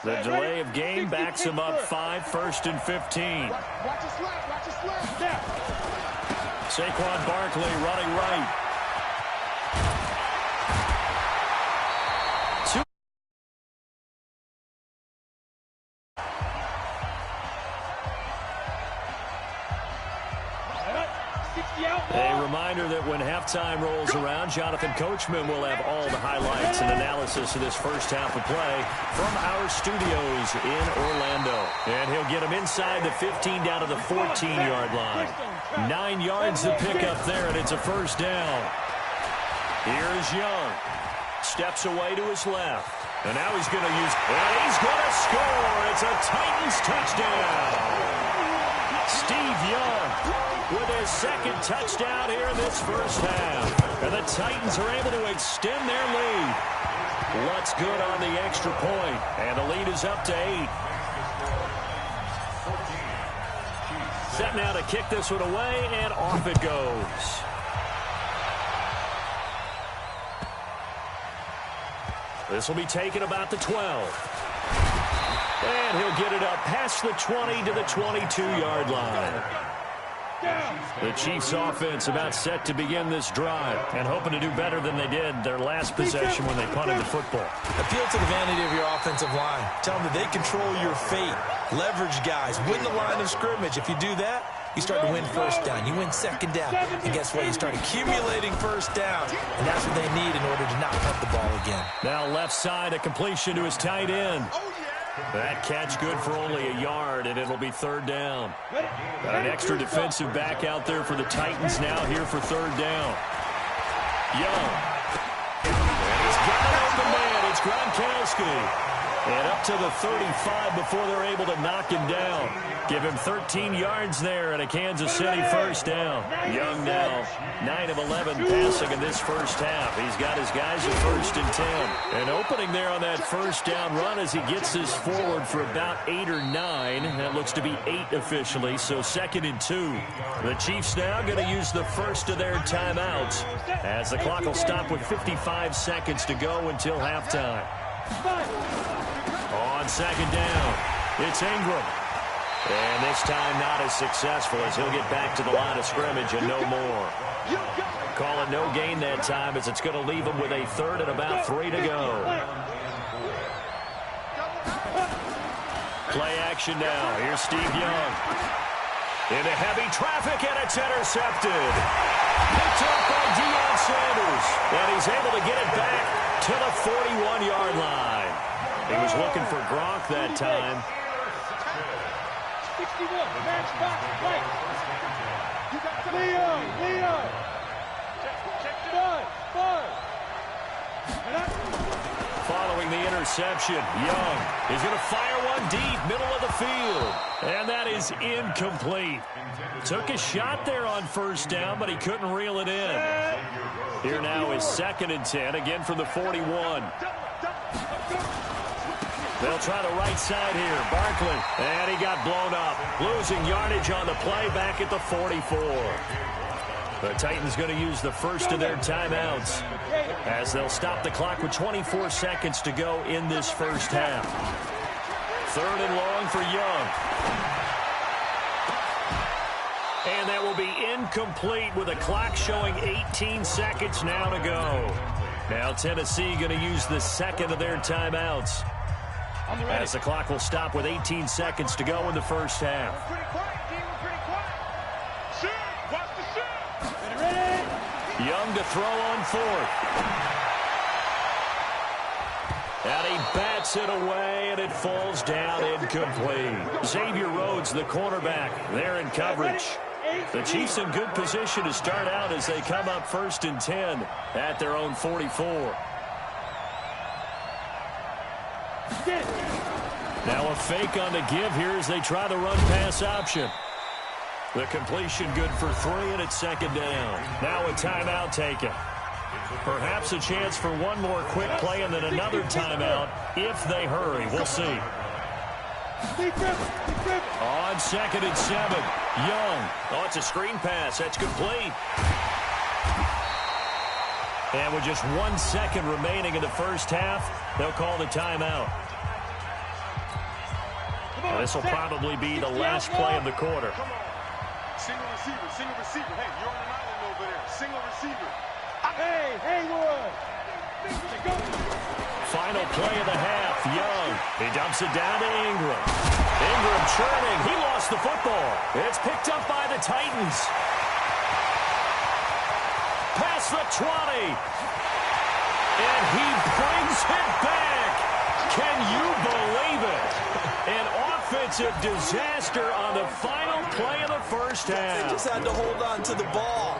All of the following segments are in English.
The delay of game backs him up 5, 1st and 15. Watch your slap, watch your slap. Saquon Barkley running right. A reminder that when halftime rolls around, Jonathan Coachman will have all the highlights and analysis of this first half of play from our studios in Orlando. And he'll get him inside the 15 down to the 14-yard line. 9 yards to pick up there, and it's a first down. Here's Young. Steps away to his left. And now he's going to use, and he's going to score. It's a Titans touchdown. Steve Young with his second touchdown here in this first half. And the Titans are able to extend their lead. What's good on the extra point? And the lead is up to 8. Set now to kick this one away, and off it goes. This will be taken about the 12. And he'll get it up past the 20 to the 22-yard line. The Chiefs offense about set to begin this drive and hoping to do better than they did their last possession when they punted the football. Appeal to the vanity of your offensive line. Tell them that they control your fate. Leverage guys. Win the line of scrimmage. If you do that, you start to win first down. You win second down. And guess what? You start accumulating first down. And that's what they need in order to not punt the ball again. Now left side, a completion to his tight end. That catch good for only a yard, and it'll be third down. Got an extra defensive back out there for the Titans now here for third down. Young. And he's got an open man. It's Gronkowski. And up to the 35 before they're able to knock him down. Give him 13 yards there and a Kansas City first down. Young now 9 of 11 passing in this first half. He's got his guys at 1st and 10. And opening there on that first down run as he gets this forward for about 8 or 9. That looks to be 8 officially, so 2nd and 2. The Chiefs now going to use the first of their timeouts as the clock will stop with 55 seconds to go until halftime. On second down, it's Ingram. And this time not as successful as he'll get back to the line of scrimmage and no more. Call it no gain that time as it's going to leave him with a third and about 3 to go. Play action now. Here's Steve Young. Into heavy traffic, and it's intercepted. Picked up by Deion Sanders. And he's able to get it back to the 41-yard line. He was looking for Gronk that time. 61, match back, right. You got Leo. Following the interception, Young is going to fire one deep, middle of the field. And that is incomplete. Took a shot there on first down, but he couldn't reel it in. Here now is 2nd and 10, again from the 41. They'll try the right side here. Barkley. And he got blown up. Losing yardage on the play back at the 44. The Titans going to use the first of their timeouts as they'll stop the clock with 24 seconds to go in this first half. 3rd and long for Young. And that will be incomplete with a clock showing 18 seconds now to go. Now Tennessee going to use the second of their timeouts as the clock will stop with 18 seconds to go in the first half. Young to throw on 4th. And he bats it away, and it falls down incomplete. Xavier Rhodes, the cornerback, there in coverage. The Chiefs in good position to start out as they come up 1st and 10 at their own 44. Now a fake on the give here as they try the run-pass option. The completion good for 3, and it's 2nd down. Now a timeout taken. Perhaps a chance for one more quick play and then another timeout if they hurry. We'll see. On 2nd and 7, Young. Oh, it's a screen pass. That's complete. And with just 1 second remaining in the first half, they'll call the timeout. And this will probably be the last play of the quarter. Single receiver, single receiver. Hey, you're on an island over there. Single receiver. Hey, Haywood. Final play of the half. Young. He dumps it down to Ingram. Ingram churning. He lost the football. It's picked up by the Titans. Past the 20. And he brings it back. Can you believe it? An offensive disaster on the final play of the first half. They just had to hold on to the ball.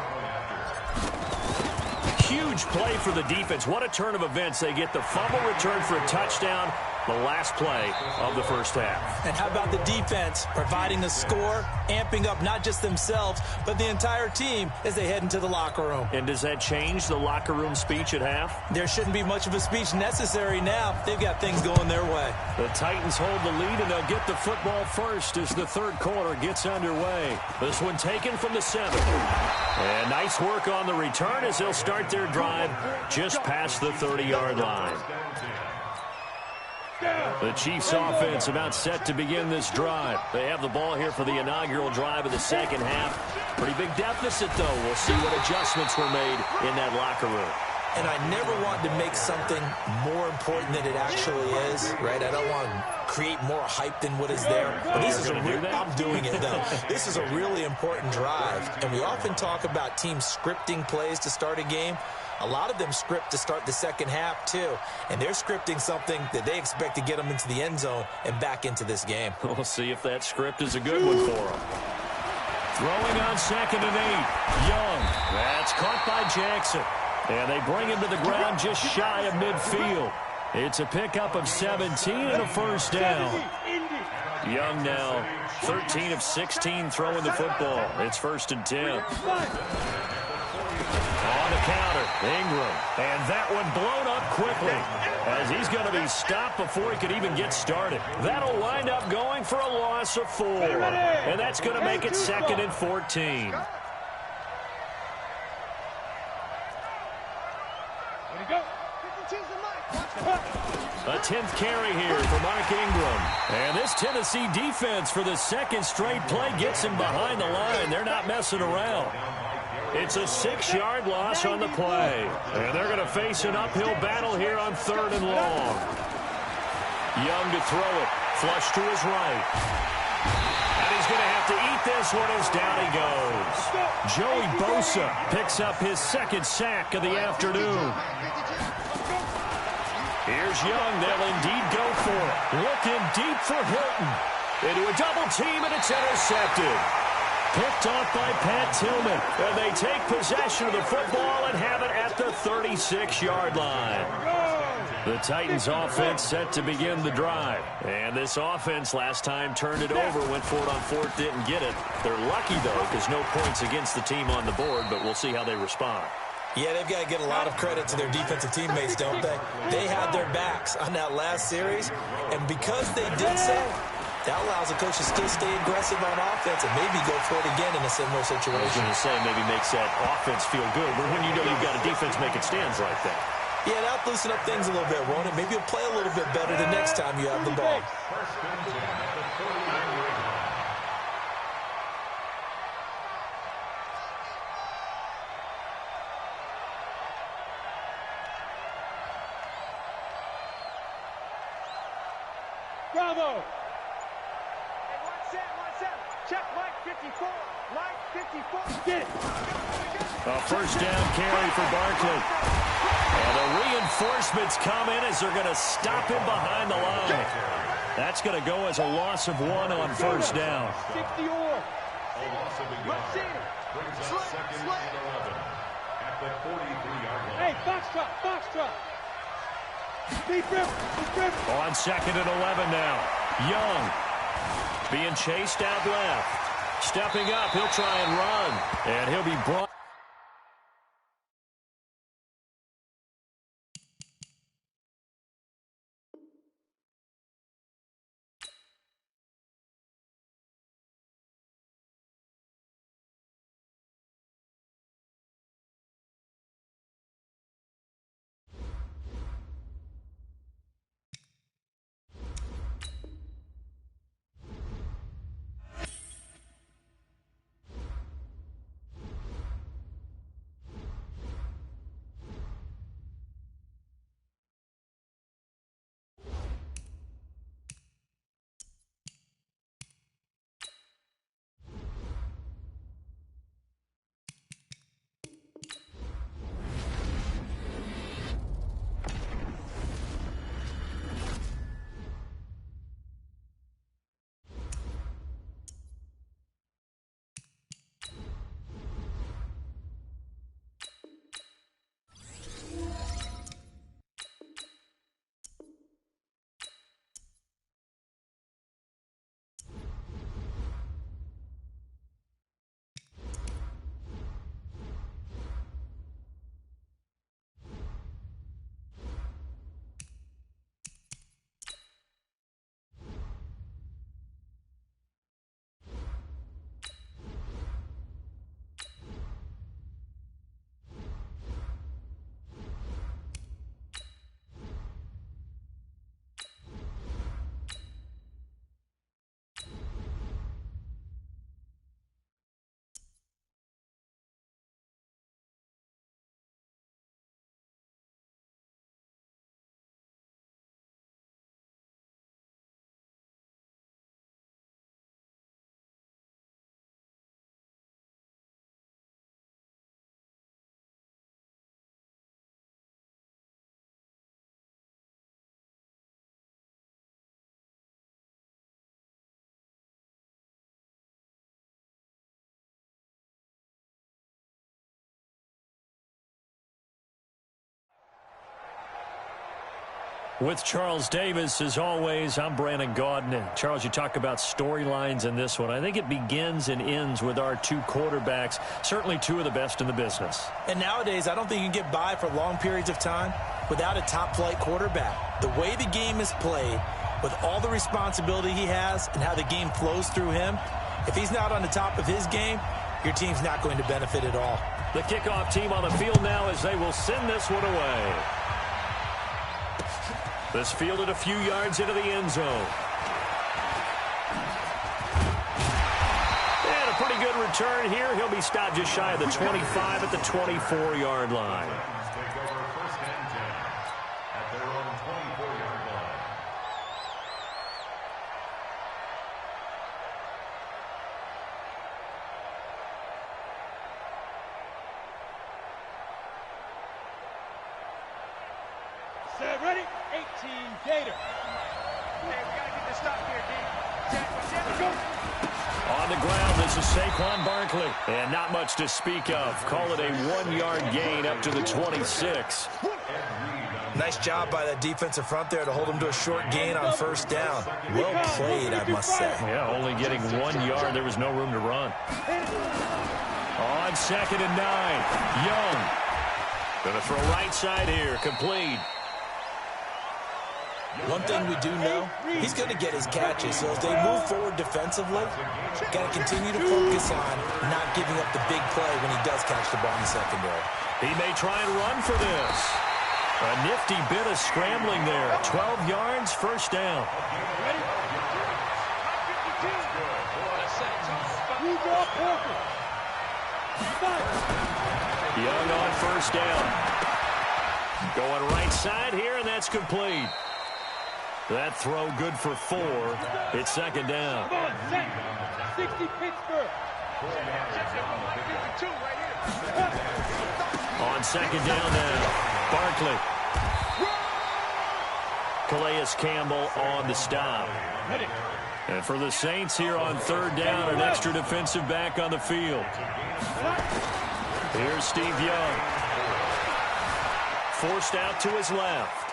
Huge play for the defense. What a turn of events. They get the fumble return for a touchdown, the last play of the first half. And how about the defense providing the score, amping up not just themselves, but the entire team as they head into the locker room. And does that change the locker room speech at half? There shouldn't be much of a speech necessary now. They've got things going their way. The Titans hold the lead, and they'll get the football first as the third quarter gets underway. This one taken from the 7. And nice work on the return as they'll start their drive just past the 30-yard line. The Chiefs offense about set to begin this drive. They have the ball here for the inaugural drive of the second half. Pretty big deficit, though. We'll see what adjustments were made in that locker room. And I never want to make something more important than it actually is, right? I don't want to create more hype than what is there. But this is I'm doing it, though. This is a really important drive. And we often talk about teams scripting plays to start a game. A lot of them script to start the second half, too. And they're scripting something that they expect to get them into the end zone and back into this game. We'll see if that script is a good one for them. Throwing on 2nd and 8. Young. That's caught by Jackson. And they bring him to the ground just shy of midfield. It's a pickup of 17 and a first down. Young now 13 of 16 throwing the football. It's 1st and 10. On the counter, Ingram. And that one blown up quickly as he's going to be stopped before he could even get started. That'll wind up going for a loss of 4. And that's going to make it 2nd and 14. A 10th carry here for Mark Ingram. And this Tennessee defense for the second straight play gets him behind the line. They're not messing around. It's a 6-yard loss on the play. And they're going to face an uphill battle here on 3rd and long. Young to throw it. Flush to his right. And he's going to have to eat this one as down he goes. Joey Bosa picks up his 2nd sack of the afternoon. Here's Young. They'll indeed go for it. Looking deep for Hilton. Into a double team, and it's intercepted. Picked off by Pat Tillman. And they take possession of the football and have it at the 36-yard line. The Titans offense set to begin the drive. And this offense last time turned it over, went for it on 4th, didn't get it. They're lucky, though, because no points against the team on the board, but we'll see how they respond. Yeah, they've got to get a lot of credit to their defensive teammates, don't they? They had their backs on that last series, and because they did so, that allows the coach to still stay aggressive on offense and maybe go for it again in a similar situation. I was going to say maybe makes that offense feel good, but when you know you've got a defense making stands like that. Yeah, that'll loosen up things a little bit, won't it? Maybe you'll play a little bit better the next time you have the ball. Bravo! Hey, 1-7. Check Mike 54. Mike 54. Get it. A first down carry for Barkley. And the reinforcements come in as they're going to stop him behind the line. That's going to go as a loss of 1 on first down. 60 or. Hey, Foxtrot. On 2nd and 11 now. Young being chased out left. Stepping up, he'll try and run. And he'll be brought. With Charles Davis, as always, I'm Brandon Gaudin. And Charles, you talk about storylines in this one. I think it begins and ends with our two quarterbacks, certainly two of the best in the business. And nowadays, I don't think you can get by for long periods of time without a top-flight quarterback. The way the game is played, with all the responsibility he has and how the game flows through him, if he's not on the top of his game, your team's not going to benefit at all. The kickoff team on the field now as they will send this one away. This fielded a few yards into the end zone. And a pretty good return here. He'll be stopped just shy of the 25 at the 24-yard line. Set, ready? 18 Gator. Hey, we got to get this stop here, D. Go. On the ground, this is Saquon Barkley. And not much to speak of. Call it a 1-yard gain up to the 26. Nice job by that defensive front there to hold him to a short gain on first down. Well played, I must say. Yeah, only getting 1 yard. There was no room to run. On 2nd and 9, Young. Going to throw right side here, complete. One thing we do know, he's going to get his catches. So as they move forward defensively, got to continue to focus on not giving up the big play when he does catch the ball in the secondary. He may try and run for this. A nifty bit of scrambling there. 12 yards, first down. Young on first down. Going right side here, and that's complete. That throw good for 4. It's 2nd down. 60 Pittsburgh. On 2nd down now, Barkley. Calais Campbell on the stop. And for the Saints here on 3rd down, an extra defensive back on the field. Here's Steve Young. Forced out to his left.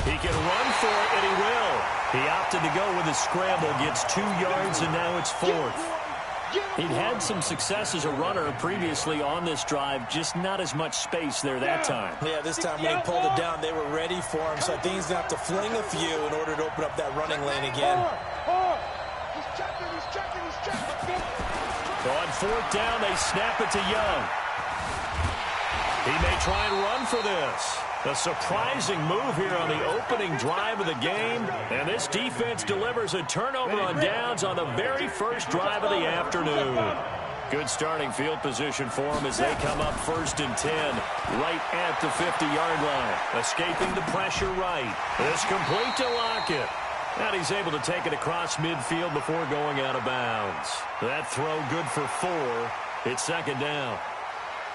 He can run for it, and he will. He opted to go with a scramble, gets 2 yards, and now it's 4th. He'd had some success as a runner previously on this drive, just not as much space there that time. Yeah, this time when he pulled it down, they were ready for him, so I think he's going to have to fling a few in order to open up that running lane again. He's checking. So on 4th down, they snap it to Young. He may try and run for this. A surprising move here on the opening drive of the game. And this defense delivers a turnover on downs on the very first drive of the afternoon. Good starting field position for them as they come up 1st and 10, right at the 50-yard line. Escaping the pressure right. It's complete to Lockett. And he's able to take it across midfield before going out of bounds. That throw good for 4. It's 2nd down.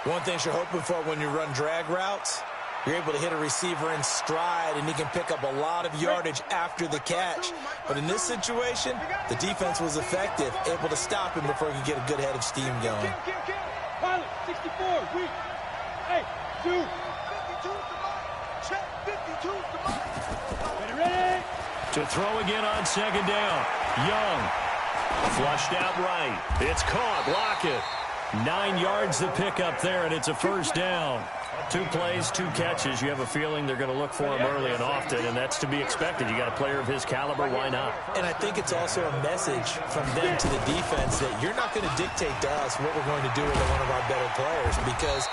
One thing you're hoping for when you run drag routes, you're able to hit a receiver in stride, and he can pick up a lot of yardage after the catch. But in this situation, the defense was effective, able to stop him before he could get a good head of steam going. Pilot, 64, weak. Hey, 2. 52 to mine. Check, 52 to mine. Ready? To throw again on 2nd down. Young. Flushed out right. It's caught. Lockett. 9 yards the pick up there, and it's a first down. 2 plays, 2 catches. You have a feeling they're going to look for him early and often, and that's to be expected. You got a player of his caliber, why not? And I think it's also a message from them to the defense that you're not going to dictate to us what we're going to do with one of our better players, because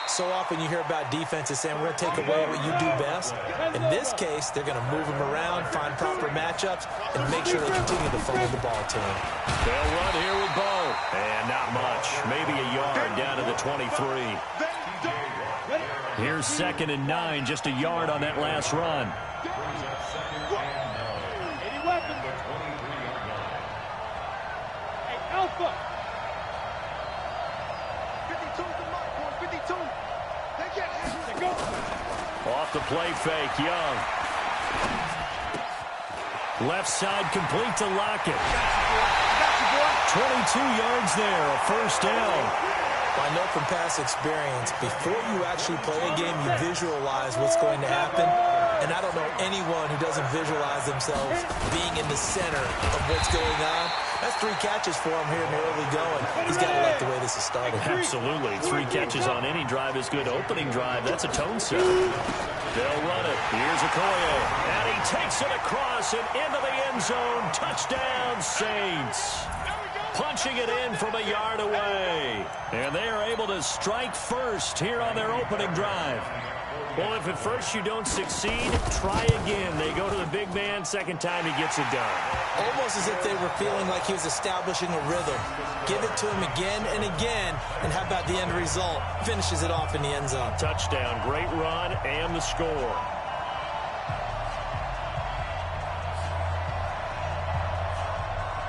so often you hear about defenses saying we're going to take away what you do best. In this case, they're going to move him around, find proper matchups, and make sure they continue to funnel the ball to him. They'll run here with Bo. And not much. Maybe a yard down to the 23. Here's 2nd and 9, just a yard on that last run. Any weapons? Hey, Alpha. 52 to Mark, 52. They get it. They go. Off the play fake, Young. Left side complete to Lockett. 22 yards there, a first down. Well, I know from past experience, before you actually play a game, you visualize what's going to happen. And I don't know anyone who doesn't visualize themselves being in the center of what's going on. That's 3 catches for him here in the early going. He's got to like the way this is started. Absolutely. 3 catches on any drive is good. Opening drive, that's a tone setter. They'll run it. Here's Okoye. And he takes it across and into the end zone. Touchdown, Saints. Punching it in from a yard away. And they are able to strike first here on their opening drive. Well, if at first you don't succeed, try again. They go to the big man. Second time he gets it done. Almost as if they were feeling like he was establishing a rhythm. Give it to him again and again. And how about the end result? Finishes it off in the end zone. Touchdown. Great run and the score.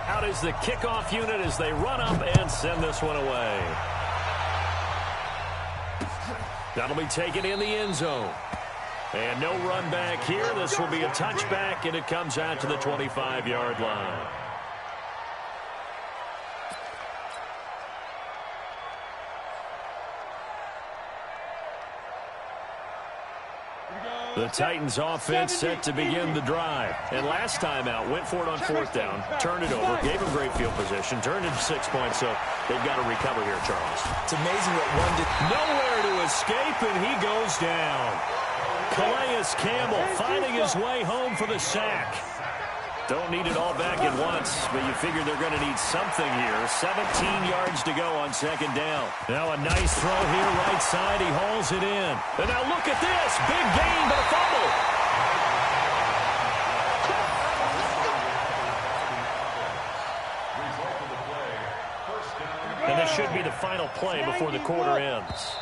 Out is the kickoff unit as they run up and send this one away. That'll be taken in the end zone. And no run back here. This will be a touchback, and it comes out to the 25-yard line. The Titans offense set to begin the drive. And last time out, went for it on 4th down, turned it over, gave him great field position, turned it 6 points, so they've got to recover here, Charles. It's amazing what one did. Nowhere to escape, and he goes down. Calais Campbell finding his way home for the sack. Don't need it all back at once, but you figure they're going to need something here. 17 yards to go on 2nd down. Now a nice throw here, right side. He hauls it in. And now look at this. Big gain, but a fumble. And this should be the final play before the quarter ends.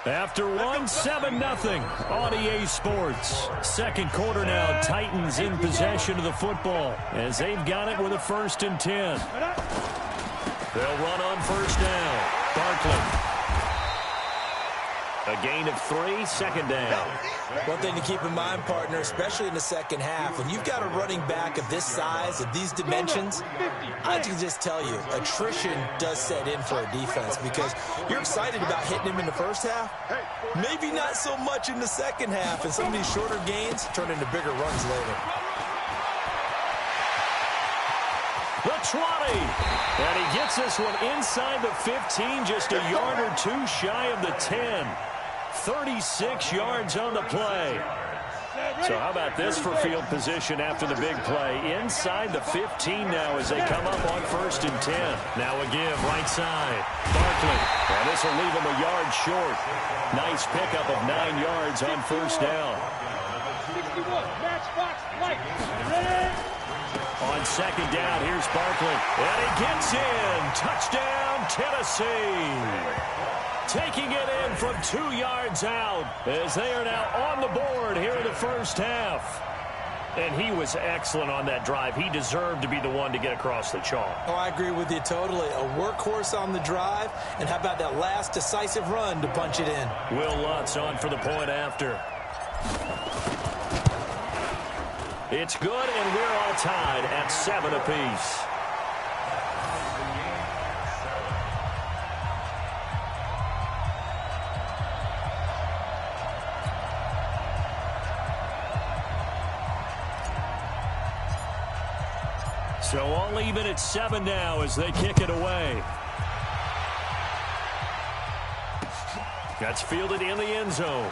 After 7-0 on EA Sports. Second quarter now, Titans in possession of the football as they've got it with a 1st and 10. They'll run on 1st down. Barkley. A gain of 3, 2nd down. One thing to keep in mind, partner, especially in the second half, when you've got a running back of this size, of these dimensions, I can just tell you, attrition does set in for a defense because you're excited about hitting him in the first half. Maybe not so much in the second half, and some of these shorter gains turn into bigger runs later. The 20. And he gets this one inside the 15, just a yard or 2 shy of the 10. 36 yards on the play. So how about this for field position after the big play? Inside the 15 now as they come up on 1st and 10. Now a give, right side. Barkley. And this will leave him a yard short. Nice pickup of 9 yards on 1st down. 61, matchbox, light. On 2nd down, here's Barkley. And he gets in. Touchdown, Tennessee. Taking it in from 2 yards out as they are now on the board here in the first half. And he was excellent on that drive. He deserved to be the one to get across the chalk. Oh, I agree with you totally. A workhorse on the drive. And how about that last decisive run to punch it in? Will Lutz on for the point after. It's good, and we're all tied at 7 apiece. So all even at 7 now as they kick it away. That's fielded in the end zone.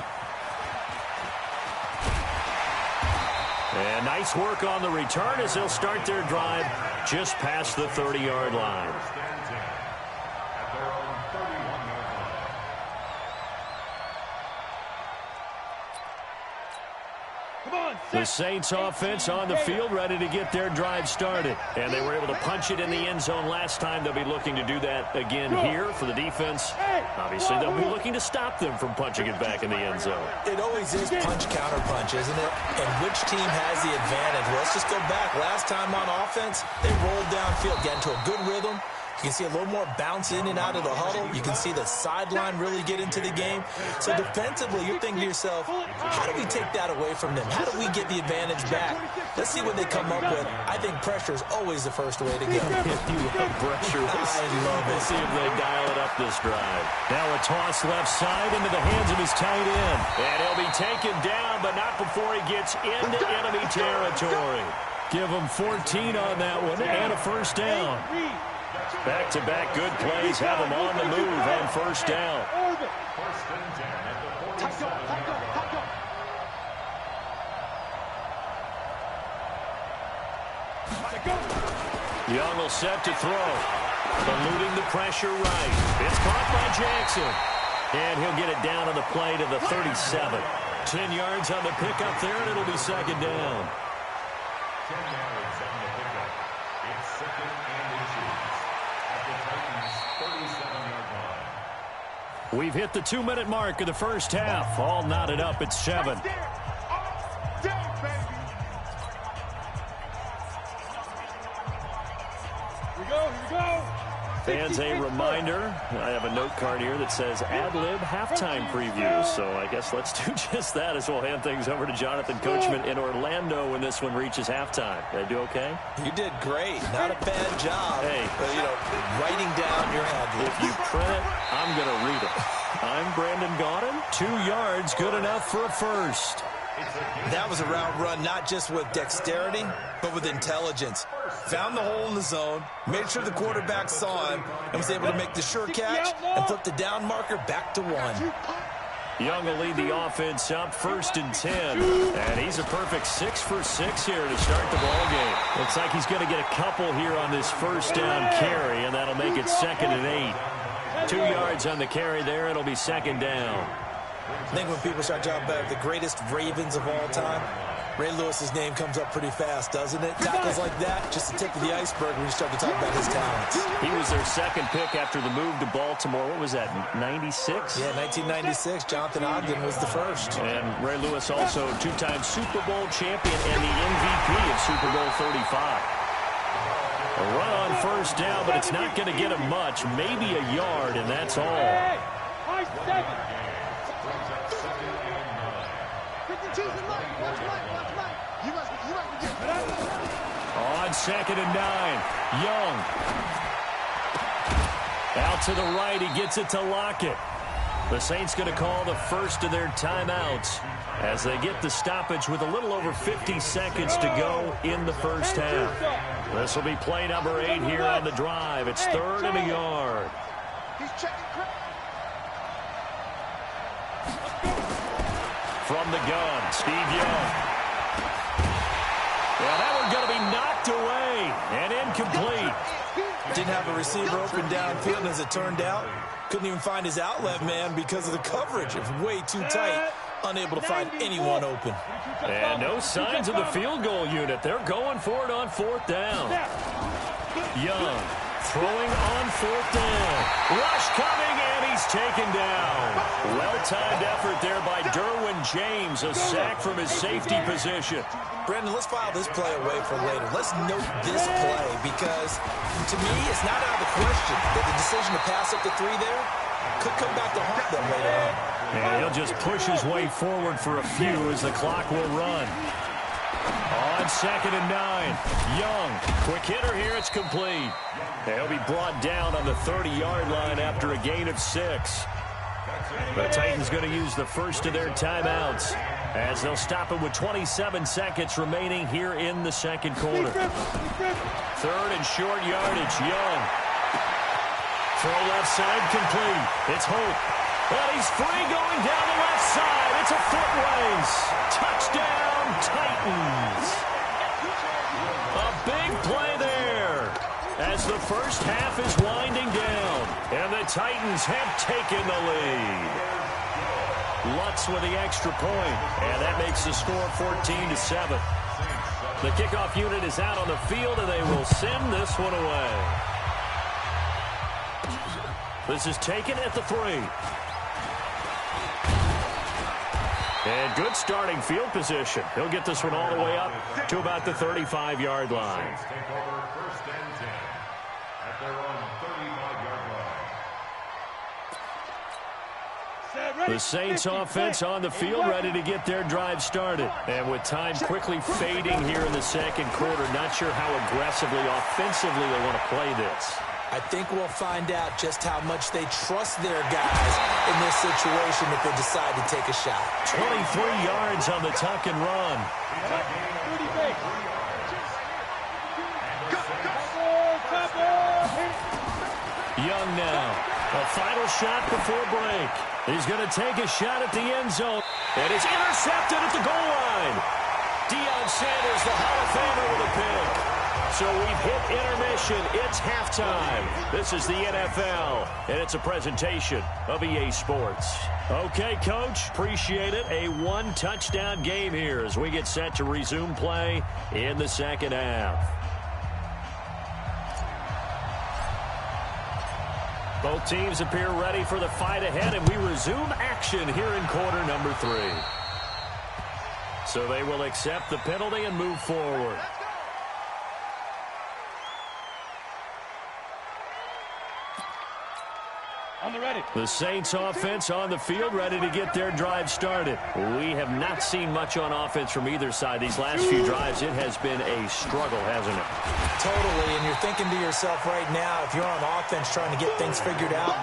And nice work on the return as they'll start their drive just past the 30-yard line. The Saints offense on the field ready to get their drive started. And they were able to punch it in the end zone last time. They'll be looking to do that again here for the defense. Obviously, they'll be looking to stop them from punching it back in the end zone. It always is punch-counter-punch, isn't it? And which team has the advantage? Well, let's just go back. Last time on offense, they rolled downfield, got into a good rhythm. You can see a little more bounce in and out of the huddle. You can see the sideline really get into the game. So defensively, you're thinking to yourself, how do we take that away from them? How do we get the advantage back? Let's see what they come up with. I think pressure is always the first way to go. You love pressure. I love it. We'll see if they dial it up this drive. Now a toss left side into the hands of his tight end. And he'll be taken down, but not before he gets into enemy territory. Give him 14 on that one and a first down. Back-to-back good plays have him on the move on first down. Young will set to throw. Eluding the pressure right. It's caught by Jackson. And he'll get it down on the play to the 37. 10 yards on the pickup there, and it'll be second down. 10 yards on the pickup. It's second and inches at the Titans' 37-yard line. We've hit the 2-minute mark of the first half. All knotted up at 7. Here we go. Fans, a reminder, I have a note card here that says ad-lib halftime preview. So I guess let's do just that as we'll hand things over to Jonathan Coachman in Orlando when this one reaches halftime. Did I do okay? You did great. Not a bad job. Hey. Writing down your ad-lib. If you print it, I'm going to read it. I'm Brandon Gaudin. 2 yards, good enough for a first. That was a route run not just with dexterity, but with intelligence. Found the hole in the zone, made sure the quarterback saw him, and was able to make the sure catch and flip the down marker back to 1. Young will lead the offense up 1st and 10. And he's a perfect 6 for 6 here to start the ballgame. Looks like he's going to get a couple here on this first down carry, and that'll make it 2nd and 8. 2 yards on the carry there. It'll be second down. I think when people start talking about the greatest Ravens of all time, Ray Lewis's name comes up pretty fast, doesn't it? Tackles like that, just the tip of the iceberg when you start to talk about his talents. He was their second pick after the move to Baltimore. What was that, 96? Yeah, 1996. Jonathan Ogden was the first. And Ray Lewis also two-time Super Bowl champion and the MVP of Super Bowl 35. A run on first down, but it's not going to get him much. Maybe a yard, and that's all. On 2nd and 9, Young. Out to the right, he gets it to Lockett. The Saints going to call the first of their timeouts as they get the stoppage with a little over 50 seconds to go in the first half. This will be play number 8 here on the drive. It's 3rd and a yard. From the gun, Steve Young. Yeah, that one going to be knocked away and incomplete. Didn't have a receiver open downfield, as it turned out. Couldn't even find his outlet man because of the coverage. It was way too tight. Unable to find anyone open. And no signs of the field goal unit. They're going for it on 4th down. Young throwing on 4th down. Rush coming, and he's taken down. Well-timed effort there by Derwin James. A sack from his safety position. Brandon, let's file this play away for later. Let's note this play because, to me, it's not out of the question that the decision to pass up the 3 there could come back to haunt them later on. And he'll just push his way forward for a few as the clock will run. On 2nd and 9, Young. Quick hitter here, it's complete. He'll be brought down on the 30-yard line after a gain of 6. The Titans going to use the first of their timeouts as they'll stop it with 27 seconds remaining here in the second quarter. 3rd and short yardage, Young. Throw left side complete. It's Hope. And he's free going down the left side. It's a foot race. Touchdown, Titans. A big play there as the first half is winding down. And the Titans have taken the lead. Lutz with the extra point, and that makes the score 14-7. The kickoff unit is out on the field, and they will send this one away. This is taken at the 3. And good starting field position. He'll get this one all the way up to about the 35-yard line. at their own 35-yard line. The Saints offense on the field, ready to get their drive started. And with time quickly fading here in the second quarter, not sure how aggressively, offensively they want to play this. I think we'll find out just how much they trust their guys in this situation if they decide to take a shot. 23 yards on the tuck and run. Young now. A final shot before break. He's going to take a shot at the end zone. And it's intercepted at the goal line. Deion Sanders, the Hall of Famer, with a pick. So we've hit intermission. It's halftime. This is the NFL, and it's a presentation of EA Sports. Okay, Coach, appreciate it. A one-touchdown game here as we get set to resume play in the second half. Both teams appear ready for the fight ahead, and we resume action here in quarter number 3. So they will accept the penalty and move forward. The Saints offense on the field, ready to get their drive started. We have not seen much on offense from either side. These last few drives, it has been a struggle, hasn't it? Totally, and you're thinking to yourself right now, if you're on offense trying to get things figured out,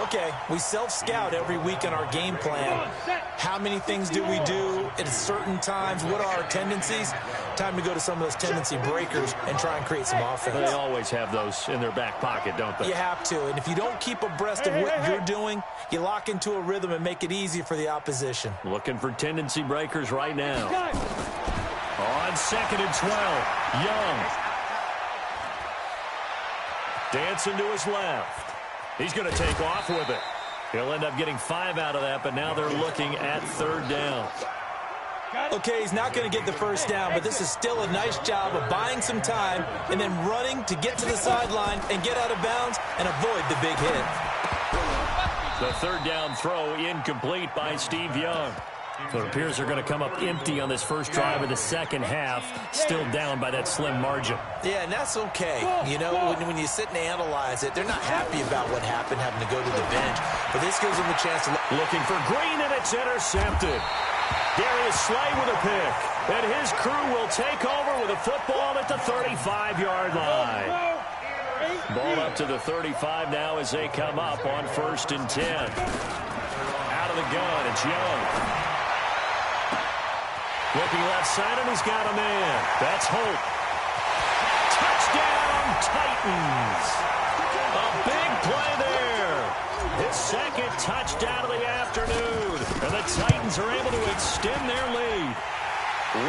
okay, we self-scout every week in our game plan. How many things do we do at certain times? What are our tendencies? Time to go to some of those tendency breakers and try and create some offense. They always have those in their back pocket, don't they? You have to, and if you don't keep abreast of what you're doing, you lock into a rhythm and make it easy for the opposition. Looking for tendency breakers right now. On 2nd and 12, Young. Dancing to his left. He's going to take off with it. He'll end up getting 5 out of that, but now they're looking at 3rd down. Okay, he's not going to get the first down, but this is still a nice job of buying some time and then running to get to the sideline and get out of bounds and avoid the big hit. The 3rd down throw incomplete by Steve Young. So it appears they're going to come up empty on this first drive of the second half, still down by that slim margin. Yeah, and that's okay. You know, when you sit and analyze it, they're not happy about what happened, having to go to the bench. But this gives them a chance to looking for Green, and it's intercepted. Darius Slay with a pick. And his crew will take over with a football at the 35-yard line. Ball up to the 35 now as they come up on 1st and 10. Out of the gun, it's Young. Looking left side, and he's got a man. That's Holt. Touchdown, Titans. A big play there. His 2nd touchdown of the afternoon. And the Titans are able to extend their lead.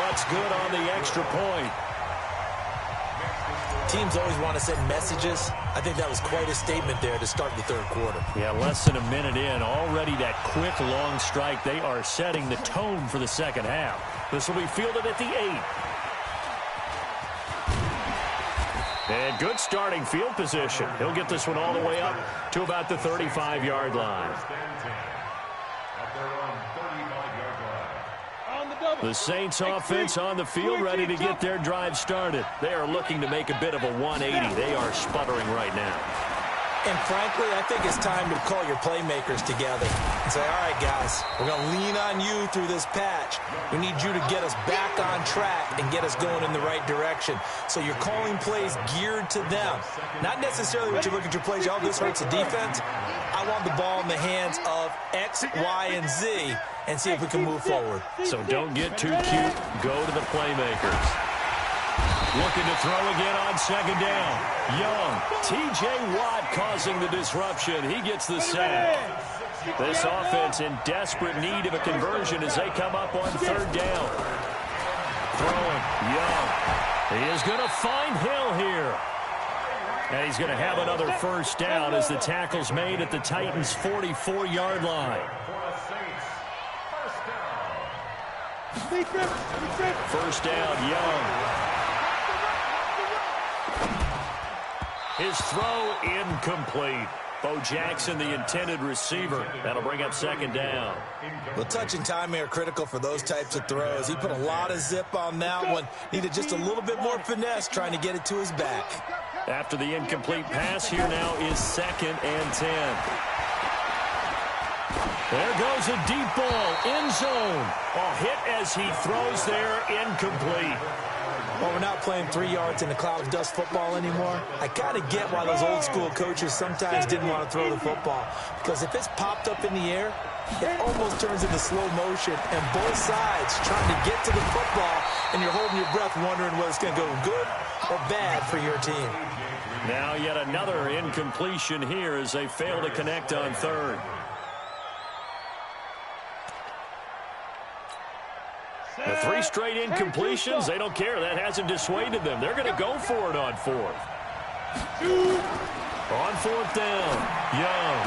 Looks good on the extra point. Teams always want to send messages. I think that was quite a statement there to start the 3rd quarter. Yeah, less than a minute in. Already that quick, long strike. They are setting the tone for the second half. This will be fielded at the 8. And good starting field position. He'll get this one all the way up to about the 35-yard line. The Saints offense on the field, ready to get their drive started. They are looking to make a bit of a 180. They are sputtering right now. And frankly, I think it's time to call your playmakers together and say, all right, guys, we're going to lean on you through this patch. We need you to get us back on track and get us going in the right direction. So you're calling plays geared to them. Not necessarily when you look at your plays, oh, this hurts the defense. I want the ball in the hands of X, Y, and Z and see if we can move forward. So don't get too cute. Go to the playmakers. Looking to throw again on 2nd down. Young. T.J. Watt causing the disruption. He gets the sack. This offense in desperate need of a conversion as they come up on 3rd down. Throwing. Young. He is going to find Hill here. And he's going to have another 1st down as the tackle's made at the Titans' 44-yard line. 1st down, Young. His throw incomplete. Bo Jackson, the intended receiver. That'll bring up 2nd down. Well, touch and timing are critical for those types of throws. He put a lot of zip on that one. Needed just a little bit more finesse trying to get it to his back. After the incomplete pass, here now is 2nd and 10. There goes a deep ball, end zone. A hit as he throws there, incomplete. Well, we're not playing 3 yards in a cloud of dust football anymore. I kind of get why those old school coaches sometimes didn't want to throw the football. Because if it's popped up in the air, it almost turns into slow motion. And both sides trying to get to the football, and you're holding your breath wondering whether it's going to go good or bad for your team. Now yet another incompletion here as they fail to connect on 3rd. The 3 straight incompletions, they don't care. That hasn't dissuaded them. They're going to go for it on 4th. On 4th down, Young.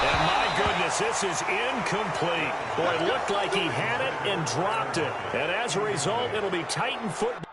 And my goodness, this is incomplete. Boy, it looked like he had it and dropped it. And as a result, it'll be Titan football.